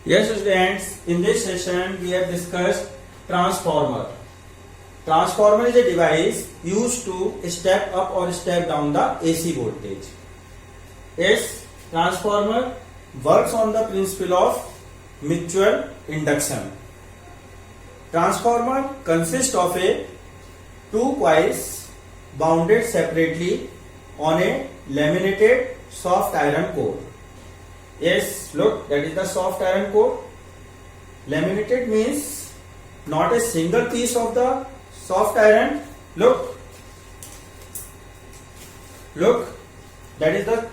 Yes, students, in this session we have discussed transformer. Transformer is a device used to step up or step down the AC voltage. Yes, transformer works on the principle of mutual induction. Transformer consists of two coils bounded separately on a laminated soft iron core. Yes, look, that is the soft iron core. Laminated means not a single piece of the soft iron. Look, that is the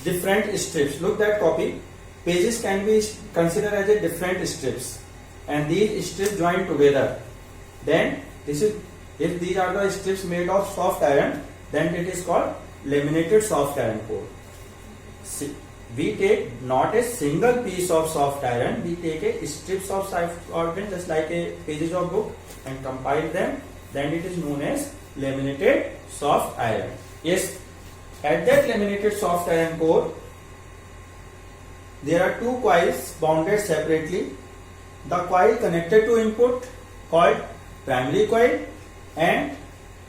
different strips. Look that copy. Pages can be considered as a different strips, and these strips join together. Then this is, if these are the strips made of soft iron, then it is called laminated soft iron core. See, we take not a single piece of soft iron, we take a strips of soft iron just like a pages of book and compile them, then it is known as laminated soft iron. Yes, at that laminated soft iron core there are two coils bounded separately. The coil connected to input called primary coil and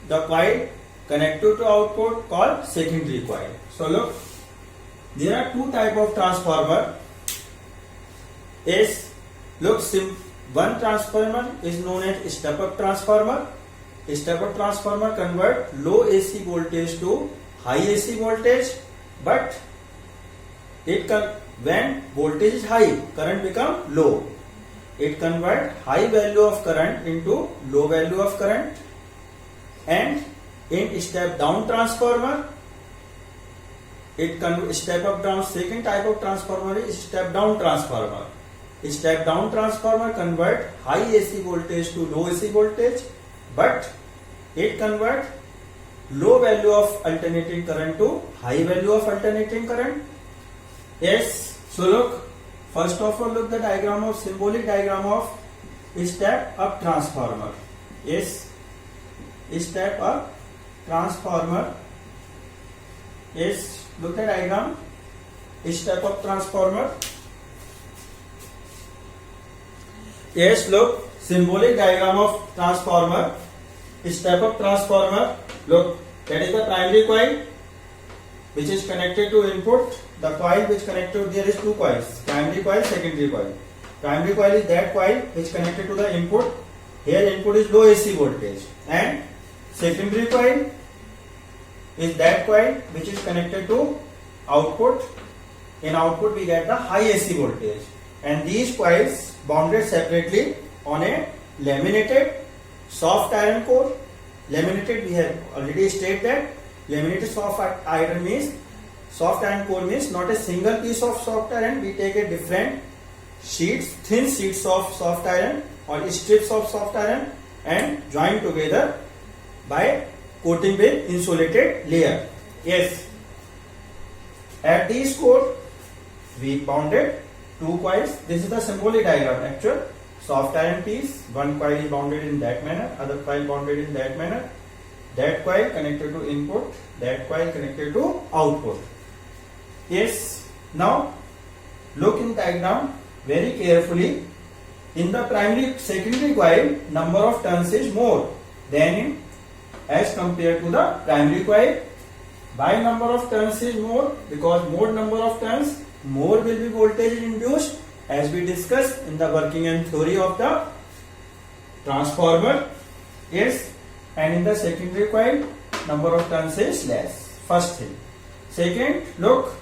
the coil connected to output called secondary coil. So look, there are two type of transformer. Is look, one transformer is known as step up transformer. Step up transformer convert low AC voltage to high AC voltage, but when voltage is high, current become low. It convert high value of current into low value of current. And in step down transformer, it can step up down. Second type of transformer is step down transformer. Step down transformer convert high AC voltage to low AC voltage, but it convert low value of alternating current to high value of alternating current. Yes, so look, first of all look the diagram of symbolic diagram of step up transformer. Yes, step up transformer. Yes, look the diagram, step up transformer. Yes, look, symbolic diagram of transformer, step up transformer. Look, that is the primary coil which is connected to input. The coil which connected, there is two coils, primary coil, secondary coil. Primary coil is that coil which connected to the input. Here input is low AC voltage, and secondary coil is that coil which is connected to output. In output we get the high AC voltage, and these coils bounded separately on a laminated soft iron core. Laminated, we have already stated that laminated soft iron means, soft iron core means not a single piece of soft iron, we take a different sheets, thin sheets of soft iron or strips of soft iron and join together by coating with insulated layer. Yes, at this core we bounded two coils. This is the symbolic diagram. Actual soft iron piece, one coil is bounded in that manner, other coil bounded in that manner. That coil connected to input, that coil connected to output. Yes, now look in diagram very carefully. In the primary secondary coil, number of turns is more than in as compared to the primary coil. Why number of turns is more? Because more number of turns, more will be voltage induced, as we discussed in the working and theory of the transformer. Yes, and in the secondary coil, number of turns is less. First thing. Second, look,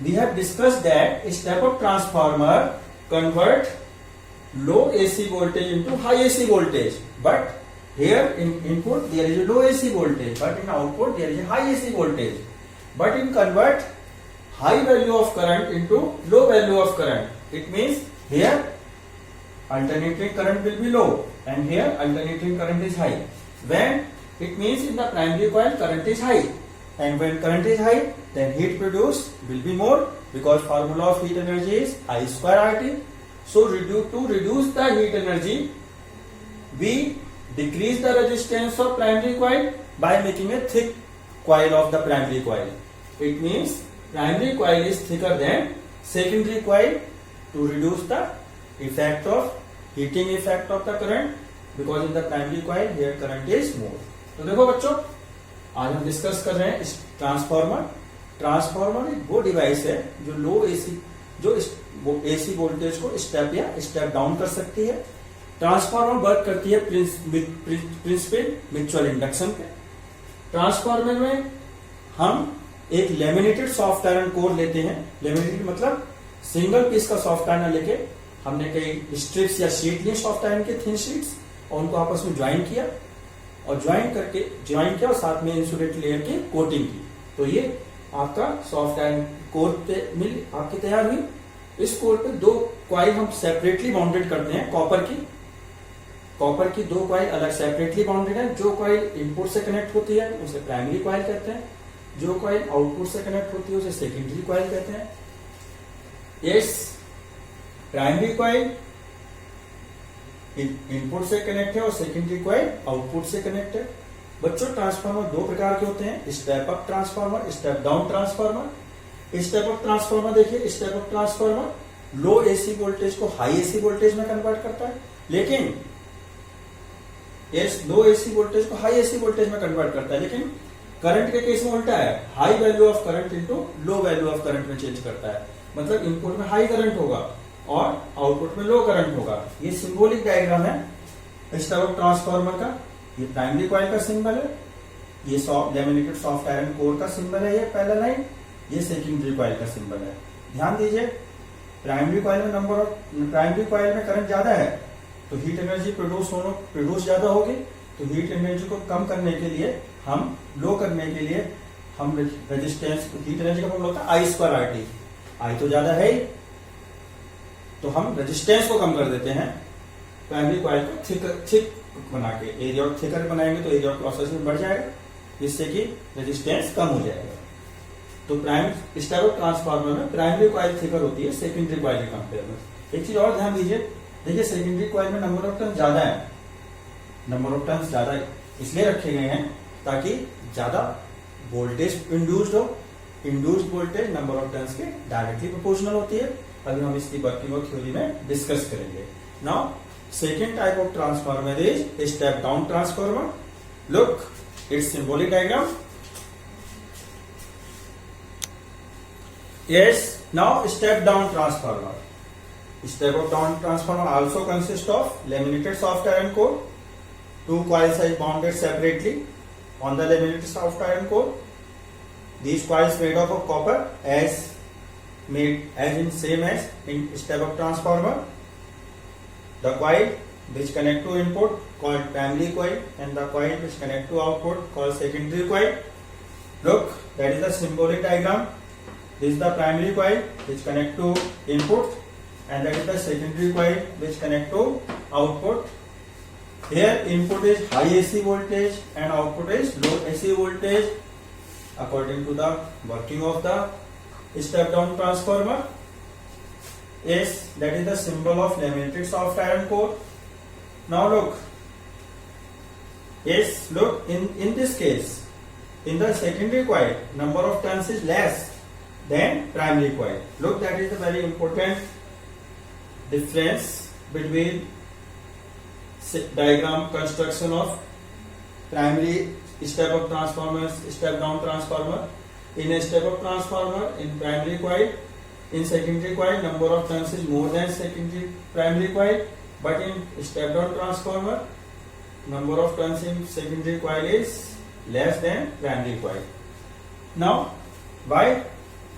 we have discussed that step up transformer convert low AC voltage into high AC voltage, but here in input there is a low AC voltage, but in output there is a high AC voltage. But in convert high value of current into low value of current, it means here alternating current will be low and here alternating current is high. When it means in the primary coil current is high, and when current is high then heat produced will be more, because formula of heat energy is I square RT. So to reduce the heat energy, we decrease the resistance of primary coil by making a thick coil of the primary coil. It means primary coil is thicker than secondary coil to reduce the effect of heating effect of the current, because in the primary coil here current is more. तो देखो बच्चों, आज हम discuss कर रहे हैं transformer. Transformer एक वो डिवाइस है जो लो एसी एसी वोल्टेज को स्टेप या स्टेप डाउन कर सकती है। ट्रांसफार्मर वर्क करती है प्रिंसिपल म्यूचुअल इंडक्शन पे। ट्रांसफार्मर में हम एक लेमिनेटेड सॉफ्ट आयरन कोर लेते हैं। लेमिनेटेड मतलब सिंगल पीस का सॉफ्ट आयरन लेके हमने कई स्ट्रिप्स या शीट लिए सॉफ्ट आयरन के, थिन शीट्स, और उनको आपस में ज्वाइन किया और ज्वाइन किया और साथ में इंसुलेट लेयर की कोटिंग की। तो ये आपका सॉफ्ट आयरन कोर मिल आपकी तैयार हुई। इस कोर पे दो कॉइल हम सेपरेटली बाउंडेड करते हैं। कॉपर की दो कॉइल अलग सेपरेटली बाउंडेड है। जो कॉइल इनपुट से कनेक्ट होती है उसे प्राइमरी कॉइल कहते हैं, जो कॉइल आउटपुट से कनेक्ट होती है उसे सेकेंडरी कॉइल कहते हैं। यस, प्राइमरी कॉइल इनपुट से कनेक्ट है और सेकेंडरी कॉइल आउटपुट से कनेक्ट है। बच्चों, ट्रांसफार्मर दो प्रकार के होते हैं, step up transformer, step down transformer. Step up transformer देखिए, स्टेप अप ट्रांसफार्मर लो एसी वोल्टेज को हाई एसी वोल्टेज में कन्वर्ट करता है, लेकिन लो एसी वोल्टेज को हाई एसी वोल्टेज में कन्वर्ट करता है, लेकिन करंट के केस में उल्टा है, high value of current into low value of current में चेंज करता है। मतलब इनपुट में हाई करंट होगा और आउटपुट में लो करंट होगा। ये सिंबॉलिक डायग्राम है स्टेप अप ट्रांसफार्मर का। ये प्राइमरी कॉइल का सिंबल है, ये लेमिनेटेड सॉफ्ट आयरन कोर का सिंबल है, ये पहला लाइन, ये सेकेंडरी कॉइल का सिंबल है। ध्यान दीजिए, प्राइमरी कॉइल में करंट ज्यादा है तो हीट एनर्जी प्रोड्यूस ज्यादा होगी। तो हीट एनर्जी को कम करने के लिए लो करने के लिए हम रेजिस्टेंस, हीट एनर्जी का फॉर्मूला होता है आई स्क्वायर आर टी। आई तो ज्यादा है ही, तो हम रेजिस्टेंस को कम कर देते हैं। प्राइमरी कॉइल को थिक बना के, एरिया ऑफ थिकर बनाएंगे तो एरिया ऑफ क्रॉस सेक्शन बढ़ जाएगा, जिससे कि रेजिस्टेंस कम हो जाएगा। तो स्टेप अप ट्रांसफार्मर में प्राइमरी कॉइल थिकर होती है सेकेंडरी कॉइल के कंपेयर में। एक चीज और ध्यान दीजिए, देखिए सेकेंडरी कॉइल में नंबर ऑफ टर्न्स ज्यादा है। नंबर ऑफ टर्न्स ज्यादा इसलिए रखे गए हैं ताकि ज्यादा वोल्टेज इंड्यूस्ड हो। Induced voltage number of turns के डायरेक्टली प्रोपोर्शनल होती है। अभी हम इसकी वर्किंग और थ्योरी में डिस्कस करेंगे। Now second type of transformer is step down transformer. Look it's symbolic diagram. Yes, now step down transformer. Step up down transformer also consists of laminated soft iron core. Two coils are bonded separately on the laminated soft iron core. These coils made up of copper as same as in step up transformer. The coil which connect to input called primary coil, and the coil which connect to output called secondary coil. Look, that is the symbolic diagram. This is the primary coil which connect to input, and that is the secondary coil which connect to output. Here input is high AC voltage and output is low AC voltage according to the working of the step down transformer. Yes, that is the symbol of laminated soft iron core. Now look, yes, look, in this case, in the secondary coil number of turns is less than primary coil. Look, that is a very important difference between diagram construction of primary step up transformers, step down transformer. In a step up transformer, in primary coil, in secondary coil number of turns is more than primary coil, but in step down transformer number of turns in secondary coil is less than primary coil. Now why?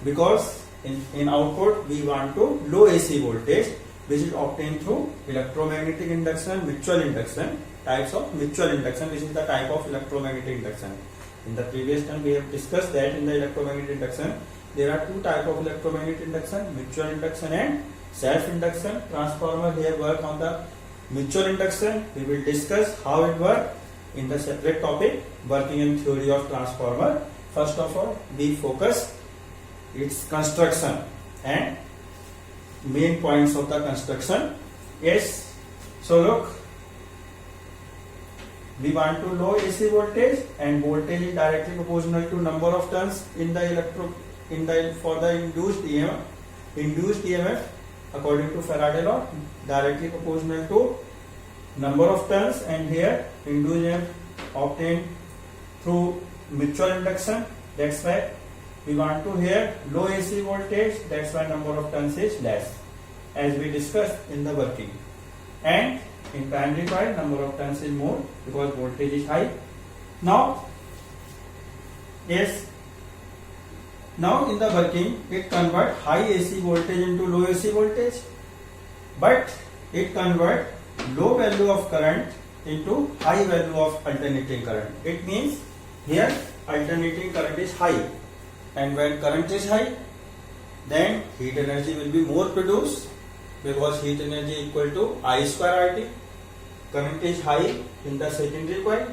Because in output we want to low AC voltage, which is obtained through electromagnetic induction, mutual induction, types of mutual induction. This is the type of electromagnetic induction. In the previous time we have discussed that in the electromagnetic induction there are two types of electromagnetic induction, mutual induction and self induction. Transformer here work on the mutual induction. We will discuss how it work in the separate topic, working in theory of transformer. First of all, we focus its construction and main points of the construction. Yes, so look, we want to low AC voltage, and voltage is directly proportional to number of turns in the for the induced EMF. induced EMF according to Faraday law directly proportional to number of turns, and here induced EMF obtained through mutual induction. That's why we want to here low AC voltage. That's why number of turns is less, as we discussed in the working. And in primary coil, number of turns is more because voltage is high. Now in the working, it convert high AC voltage into low AC voltage, but it convert low value of current into high value of alternating current. It means here alternating current is high, and when current is high, then heat energy will be more produced because heat energy equal to I square RT. Current is high in the secondary coil,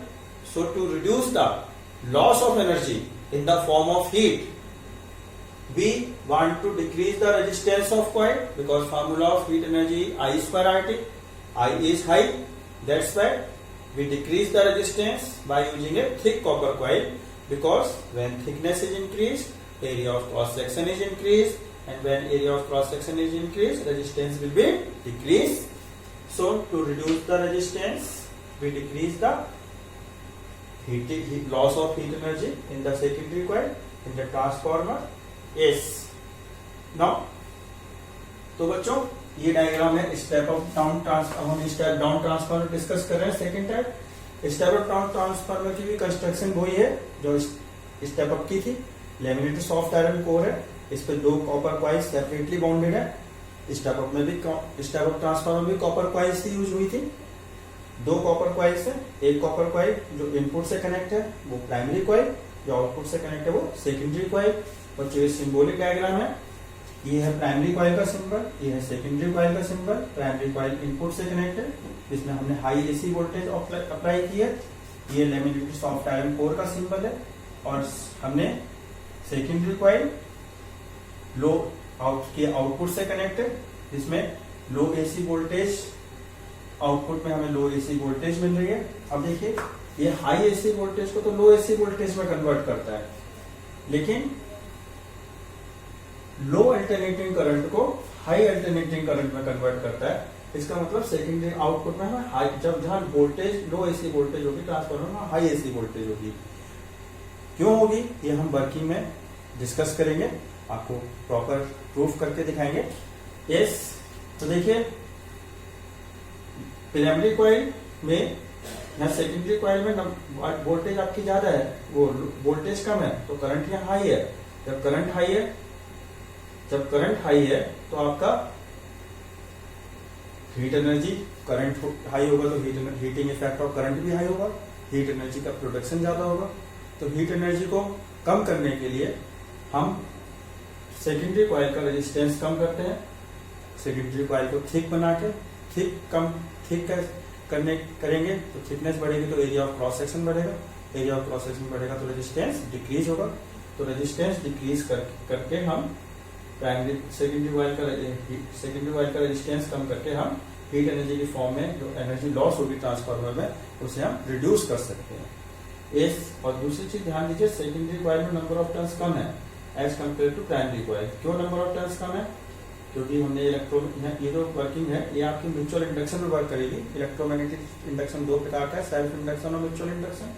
so to reduce the loss of energy in the form of heat, we want to decrease the resistance of coil because formula of heat energy I square RT. I is high, that's why we decrease the resistance by using a thick copper coil, because when thickness is increased, area of cross section is increased, and when area of cross section is increased, resistance will be decreased. So to reduce the resistance, we decrease the loss of heat energy in the secondary coil in the transformer. Yes. Now, तो बच्चों ये diagram है step up down transformer. हम step down transformer discuss कर रहे हैं. Second type step up down transformer की भी कंस्ट्रक्शन वही है जो स्टेप अप की थी. लेमिनेटेड सॉफ्ट आयरन कोर है, इस पे 2 कॉपर कॉइल्स सेपरेटली बाउंडेड है. स्टेप अप में भी स्टेप अप ट्रांसफार्मर में कॉपर कॉइल्स की यूज हुई थी. 2 कॉपर कॉइल्स है. एक कॉपर कॉइल जो इनपुट से कनेक्ट है वो प्राइमरी कॉइल, जो आउटपुट से कनेक्ट है वो सेकेंडरी कॉइल. और जो सिंबॉलिक डायग्राम है, ये है प्राइमरी कॉइल का सिंबल, ये है सेकेंडरी कॉइल का सिंबल. प्राइमरी कॉइल इनपुट से कनेक्ट है, जिसमें हमने हाई एसी वोल्टेज अप्लाई की है. ये लेमिनेटेड सॉफ्ट आयरन कोर का सिंबल है. और हमने सेकेंडरी कॉइल लो आउटपुट से कनेक्ट है, जिसमें लो एसी वोल्टेज, आउटपुट में हमें लो एसी वोल्टेज मिल रही है. अब देखिए ये हाई एसी वोल्टेज को तो लो एसी वोल्टेज में कन्वर्ट करता है, लेकिन लो अल्टरनेटिंग करंट को हाई अल्टरनेटिंग करंट में कन्वर्ट करता है. इसका मतलब सेकेंडरी आउटपुट में हमें हाई, जब जहां वोल्टेज लो एसी वोल्टेज होगी ट्रांसफार्मर में हाई एसी वोल्टेज होगी. क्यों होगी ये हम वर्किंग में डिस्कस करेंगे, आपको प्रॉपर प्रूफ करके दिखाएंगे. यस, तो देखिए प्राइमरी कॉइल में या सेकेंडरी कॉइल में वोल्टेज आपकी ज्यादा है, वो वोल्टेज कम है, तो करंट यहाँ हाई है. जब करंट हाई है तो आपका हीट एनर्जी, करंट हाई होगा तो हीटिंग इफेक्ट ऑफ करंट भी हाई होगा, हीट एनर्जी का प्रोडक्शन ज्यादा होगा. तो हीट एनर्जी को कम करने के लिए हम सेकेंडरी कॉइल का रेजिस्टेंस कम करते हैं. सेकेंडरी कॉइल को थिक बना के थिक करेंगे तो थिकनेस बढ़ेगी तो एरिया ऑफ क्रॉस सेक्शन बढ़ेगा. एरिया ऑफ क्रॉस सेक्शन बढ़ेगा तो रेजिस्टेंस डिक्रीज होगा. तो रेजिस्टेंस डिक्रीज करके हम सेकेंडरी कॉइल का रेजिस्टेंस कम करके हम हीट एनर्जी की फॉर्म में जो एनर्जी लॉस होगी ट्रांसफार्मर में, उसे हम रिड्यूस कर सकते हैं. और दूसरी चीज ध्यान दीजिए, सेकेंडरी कॉइल में नंबर ऑफ टर्न्स कम है as compare to primary coil. क्यों नंबर ऑफ टर्न्स कम है? क्योंकि हमने ये जो वर्किंग है ये आपकी म्यूचुअल इंडक्शन में वर्क करेगी. इलेक्ट्रोमैग्नेटिक इंडक्शन 2 प्रकार का है, सेल्फ इंडक्शन और म्यूचुअल इंडक्शन.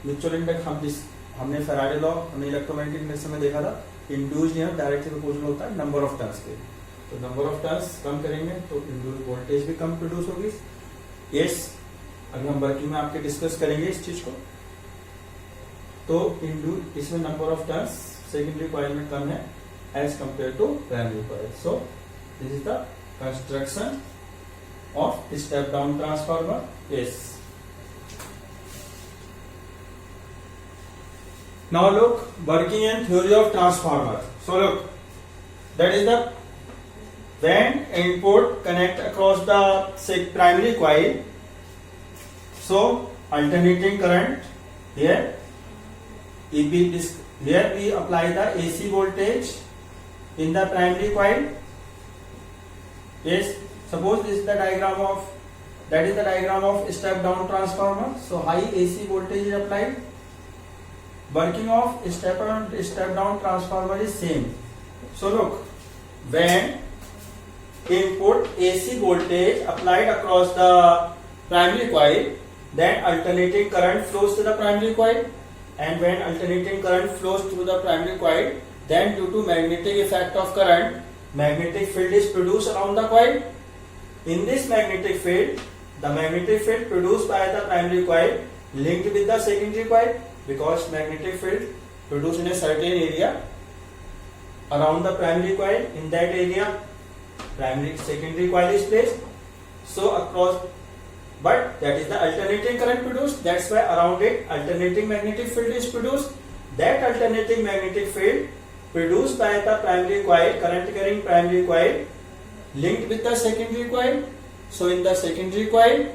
म्यूचुअल इंडक्शन हमने फैराडे लॉ, हमने इलेक्ट्रोमैग्नेटिक इंडक्शन में देखा था, इंड्यूस्ड EMF डायरेक्टली प्रोपोर्शनल होता है नंबर ऑफ टर्न्स के. तो नंबर ऑफ टर्न्स कम करेंगे तो इंड्यूस्ड वोल्टेज भी कम प्रोड्यूस होगी. यस, अभी हम वर्किंग में आपके डिस्कस करेंगे इस चीज को. तो इसमें number of turns secondary coil में कम है as compared to primary coil. So this is the construction of step down transformer. Yes. Now look, working and theory of transformer. So look, that is the when input connect across the primary coil. So alternating current here. Here we apply the AC voltage in the primary coil. Yes, suppose this is the diagram of step down transformer. So high AC voltage is applied. Working of step down transformer is same. So look, when input AC voltage applied across the primary coil, then alternating current flows to the primary coil, and when alternating current flows through the primary coil, then due to magnetic effect of current, magnetic field is produced around the coil. In this magnetic field, the magnetic field produced by the primary coil linked with the secondary coil, because magnetic field produced in a certain area around the primary coil, in that area secondary coil is placed. So across, but that is the alternating current produced, that's why around it alternating magnetic field is produced. That alternating magnetic field produced by the primary coil, current carrying primary coil, linked with the secondary coil. So in the secondary coil,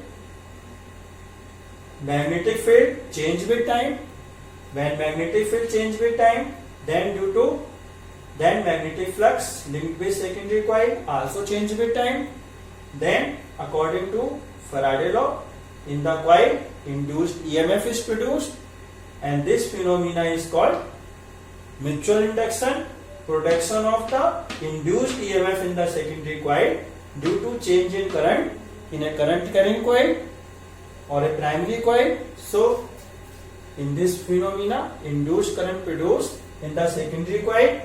magnetic field change with time. When magnetic field change with time, then magnetic flux linked with secondary coil also change with time. Then according to Faraday law, in the coil induced EMF is produced, and this phenomena is called mutual induction, production of the induced EMF in the secondary coil due to change in current in a current carrying coil or a primary coil. So in this phenomena, induced current produced in the secondary coil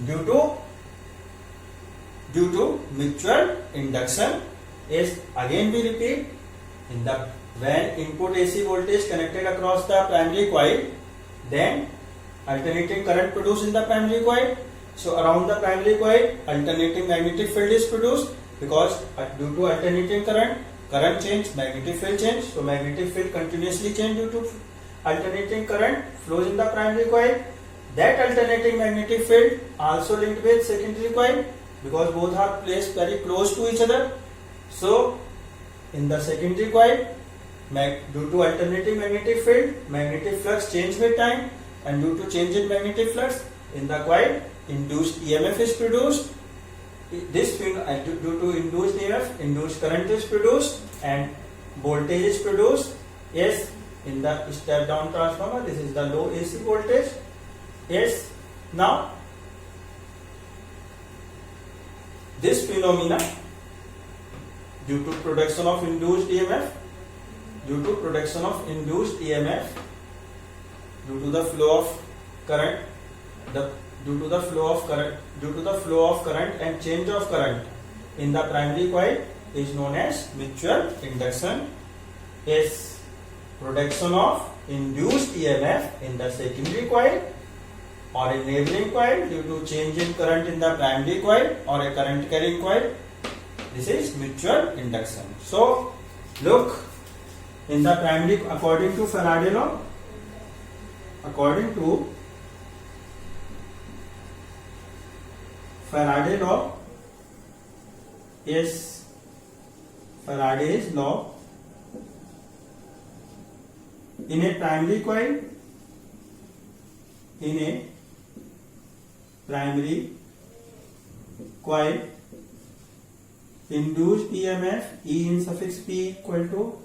due to mutual induction is, again we repeat, in the when input AC voltage connected across the primary coil, then alternating current produced in the primary coil. So around the primary coil, alternating magnetic field is produced, because due to alternating current change, magnetic field change. So magnetic field continuously change due to alternating current flows in the primary coil. That alternating magnetic field also linked with secondary coil, because both are placed very close to each other. So in the secondary coil, due to alternating magnetic field, magnetic flux change with time, and due to change in magnetic flux in the coil, induced EMF is produced. This due to induced EMF, induced current is produced and voltage is produced. Yes, in the step down transformer, this is the low AC voltage. Yes, now this phenomena due to production of induced EMF, due to the flow of current, due to the flow of current and change of current in the primary coil is known as mutual induction. Is production of induced EMF in the secondary coil or a neighboring coil due to change in current in the primary coil or a current carrying coil. This is mutual induction. So look, in the primary, according to Faraday law, is Faraday's law. In a primary coil, induced EMF E in suffix P equal to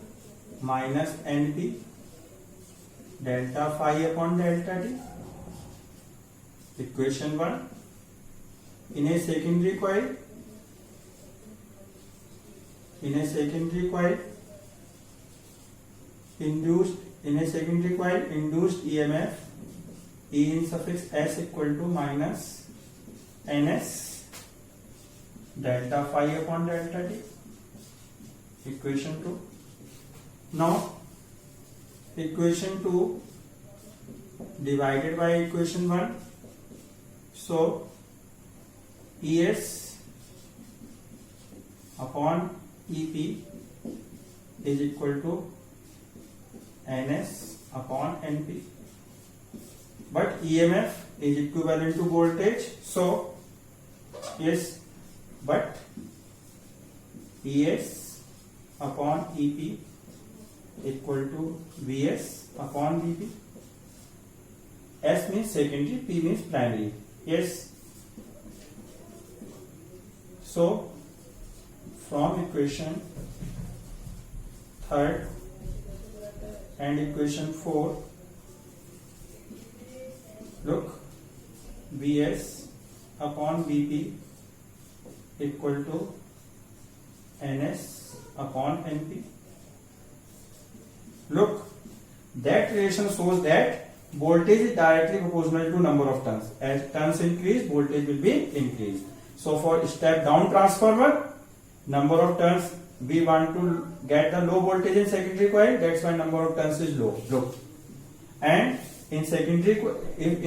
minus NP delta phi upon delta T. Equation 1. In a secondary coil, induced EMF E in suffix S equal to minus NS delta phi upon delta T. Equation 2. Now equation 2 divided by equation 1. So ES upon EP is equal to NS upon NP. But EMF is equivalent to voltage. So yes, but ES upon EP equal to VS upon VP. S means secondary, P means primary. Yes. So from equation 3rd and equation 4, look, Vs upon Vp equal to NS upon NP. Look, that relation shows that voltage is directly proportional to number of turns. As turns increase, voltage will be increased. So for step down transformer, number of turns, we want to get the low voltage in secondary coil, that's why number of turns is low. Look, and in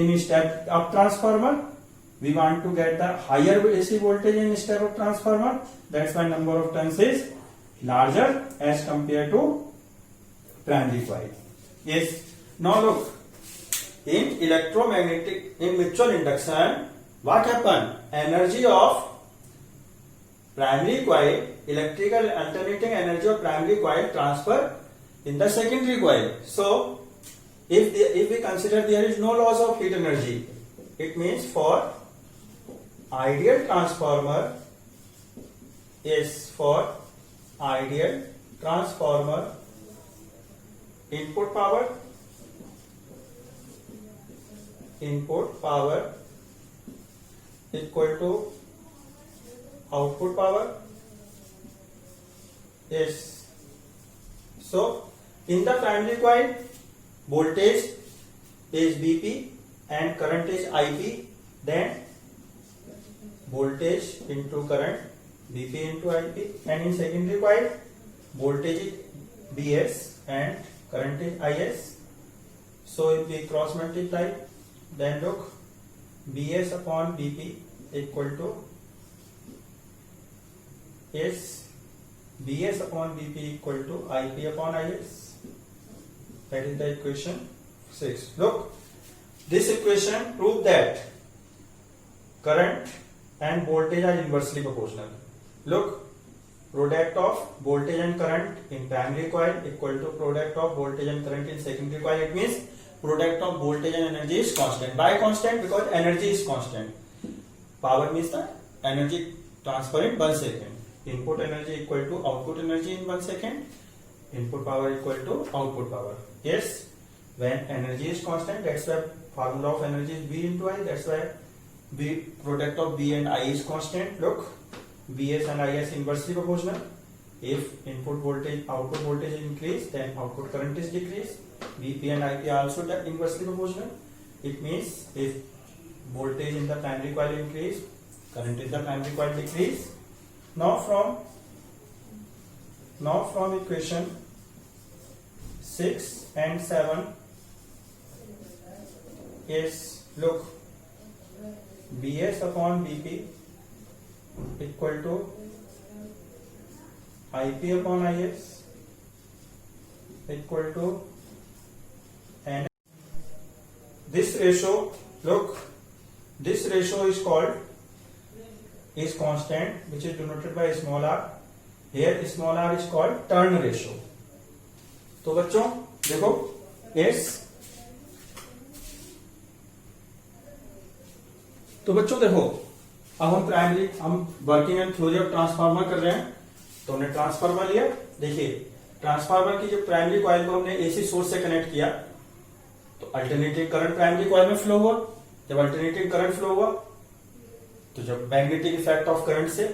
in step up transformer, we want to get the higher AC voltage in step up transformer, that's why number of turns is larger as compared to primary coil. Yes. Now look, in mutual induction, what happen? Energy of primary coil, electrical alternating energy of primary coil transfer in the secondary coil. So if we consider there is no loss of heat energy, it means for ideal transformer, input power equal to output power. Yes. So in the primary coil, voltage is Vp and current is Ip, then voltage into current Vp into Ip, and in secondary coil voltage is Vs and current is Is. So if we cross multiply, then look, Vs upon Vp equal to Vs upon Vp equal to Ip upon Is. That is the equation 6. Look, this equation proves that current and voltage are inversely proportional. Look, product of voltage and current in primary coil equal to product of voltage and current in secondary coil. It means product of voltage and energy is constant. Why constant? Because energy is constant. Power means the energy transfer in 1 second. Input energy equal to output energy in 1 second. Input power equal to output power. Yes, when energy is constant, that's why formula of energy is V into I. That's why product of V and I is constant. Look, Vs and Is inversely proportional. If input voltage, output voltage increase, then output current is decreased. Vp and Ip are also inversely proportional. It means if voltage in the primary coil increase, current in the primary coil decrease. Now from equation 6 and 7 is, look, Vs upon Vp equal to Ip upon Is equal to N. This ratio, look, this ratio is constant, which is denoted by small r. Here small r is called turn ratio. तो बच्चों देखो अब हम working and theory of transformer कर रहे हैं. तो हमने ट्रांसफार्मर लिया. देखिए ट्रांसफार्मर की जो प्राइमरी कॉइल को हमने एसी सोर्स से कनेक्ट किया, तो अल्टरनेटिंग करंट प्राइमरी कॉइल में फ्लो हुआ. जब अल्टरनेटिंग करंट फ्लो हुआ, तो जब मैग्नेटिक इफेक्ट ऑफ करंट से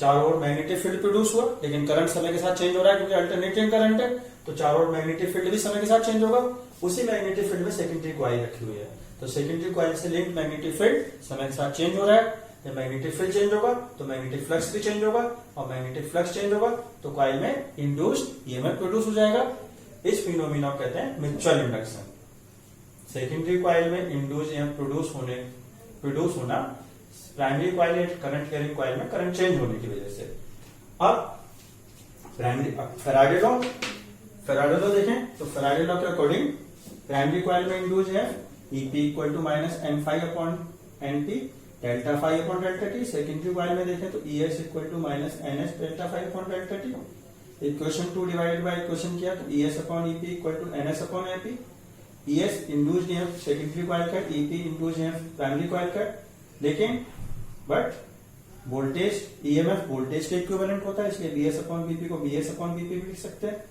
चारों ओर मैग्नेटिक फील्ड प्रोड्यूस हुआ, लेकिन करंट समय के साथ चेंज हो रहा है क्योंकि अल्टरनेटिंग करंट है, तो चारों ओर मैग्नेटिक फील्ड भी समय के साथ चेंज होगा. उसी मैग्नेटिक फील्ड में सेकेंडरी कॉइल रखी हुई है, तो सेकेंडरी कॉइल से लिंक्ड मैग्नेटिक फील्ड समय के साथ चेंज हो रहा है. जब मैग्नेटिक फील्ड चेंज होगा तो मैग्नेटिक फ्लक्स भी चेंज होगा, और मैग्नेटिक फ्लक्स चेंज होगा तो कॉइल में इंड्यूस्ड ईएमएफ प्रोड्यूस हो जाएगा. इस फिनोमिना को कहते हैं म्यूचुअल इंडक्शन. सेकेंडरी कॉइल में इंड्यूस्ड ईएमएफ प्रोड्यूस होना प्राइमरी कॉइल या करंट कैरिंग कॉइल में करंट चेंज होने की वजह से. अब फेराडे लॉ देखें, तो फेराडे लॉ के अकॉर्डिंग प्राइमरी कॉइल में इंड्यूस है EP equal to minus N five upon NP delta five upon delta T. Secondary coil में देखें तो ES equal to minus NS delta five upon delta T. Equation 2 divided by equation किया तो ES upon EP equal to NS upon AP. ES induced EMF secondary coil का, EP induced EMF primary coil का. लेकिन but voltage EMF voltage के equivalent होता है, इसलिए BS upon BP को बीएस अपॉन बीपी भी लिख सकते हैं.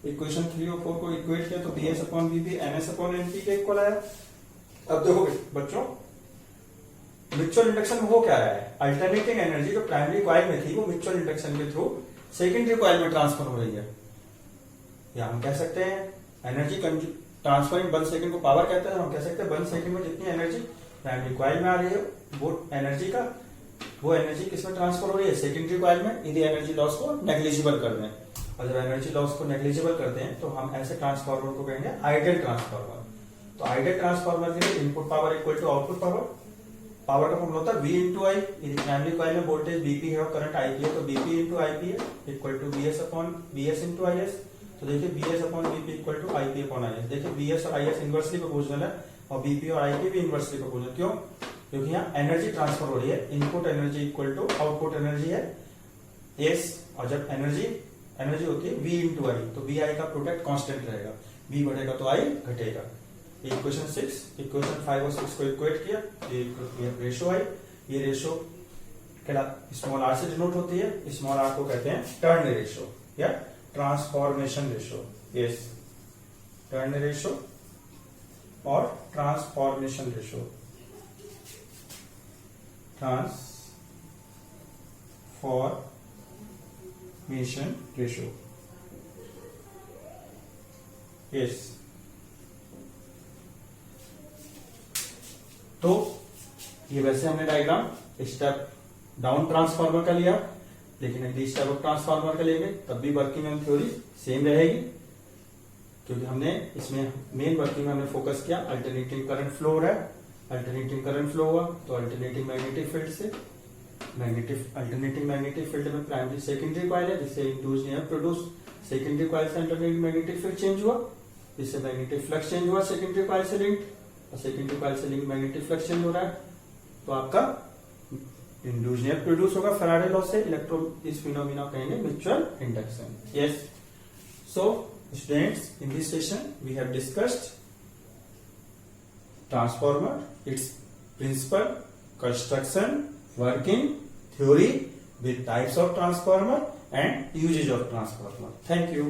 इक्वेशन 3 और 4 को इक्वेट किया तो BS upon BP NS upon NP के इक्वल आया. अब देखो बच्चों, म्यूचुअल इंडक्शन में हो क्या रहा है, अल्टरनेटिंग एनर्जी जो प्राइमरी कॉइल में थी वो म्यूचुअल इंडक्शन के थ्रू सेकेंडरी कॉइल में ट्रांसफर हो रही है, या हम कह सकते हैं एनर्जी ट्रांसफर इन 1 सेकंड को पावर कहते हैं। हम कह सकते हैं 1 सेकंड में जितनी एनर्जी प्राइमरी कॉइल में आ रही है वो एनर्जी किसमें ट्रांसफर हो रही है, सेकेंडरी कॉइल में। यदि एनर्जी लॉस को नेग्लिजिबल कर दें, और जब एनर्जी लॉस को नेग्लिजिबल करते हैं तो हम ऐसे ट्रांसफार्मर को कहेंगे आइडियल ट्रांसफार्मर। तो आइडियल ट्रांसफार्मर के लिए input power equal to output power, power का फॉर्मूला होता है V इंटू आई। यदि प्राइमरी कॉइल में वोल्टेज BP है और करंट IP है तो BP इंटू IP है equal to BS upon BS into IS। तो देखिए BS upon BP equal to IP upon IS। देखिए BS और IS इनवर्सली प्रोपोर्शनल है और BP और IP भी इनवर्सली प्रोपोर्शनल। क्यों? क्योंकि यहाँ एनर्जी ट्रांसफर हो रही है, input energy equal to output energy है S, और जब एनर्जी होती है V इंटू आई तो VI का प्रोडक्ट कांस्टेंट रहेगा, V बढ़ेगा तो I घटेगा। इक्वेशन 6, इक्वेशन 5 और 6 को इक्वेट किया, ये रेशो आई, ये रेशो स्मॉल r से डिनोट होती है, स्मॉल r को कहते हैं टर्न रेशो या transformation ratio. Yes, turn ratio और transformation ratio, transformation ratio. Yes, तो ये वैसे हमने डायग्राम स्टेप डाउन ट्रांसफार्मर का लिया, लेकिन यदि स्टेप अप ट्रांसफार्मर का लेंगे तब भी वर्किंग एंड थ्योरी सेम रहेगी, क्योंकि हमने इसमें मेन वर्किंग में हमने फोकस किया अल्टरनेटिंग करंट फ्लो हो रहा है। अल्टरनेटिंग करंट फ्लो हुआ तो अल्टरनेटिंग मैग्नेटिक फील्ड से अल्टरनेटिंग मैग्नेटिक फील्ड में प्राइमरी सेकेंडरी कॉइल है जिससे induced EMF produce, secondary coil से अल्टरनेटिंग मैग्नेटिक फील्ड चेंज हुआ, जिससे मैग्नेटिक फ्लक्स चेंज हुआ सेकेंडरी कॉइल से लिंक्ड, और सेकेंडरी कॉइल से लिंक मैग्नेटिक फ्लक्स चेंज हो रहा है तो आपका इंड्यूस्ड ईएमएफ प्रोड्यूस होगा फैराडे लॉ से। इस फिनोमिना कहेंगे mutual induction. Yes, so students, in this session we have discussed transformer, its principle, construction, working, theory with types of transformer and uses of transformer. Thank you.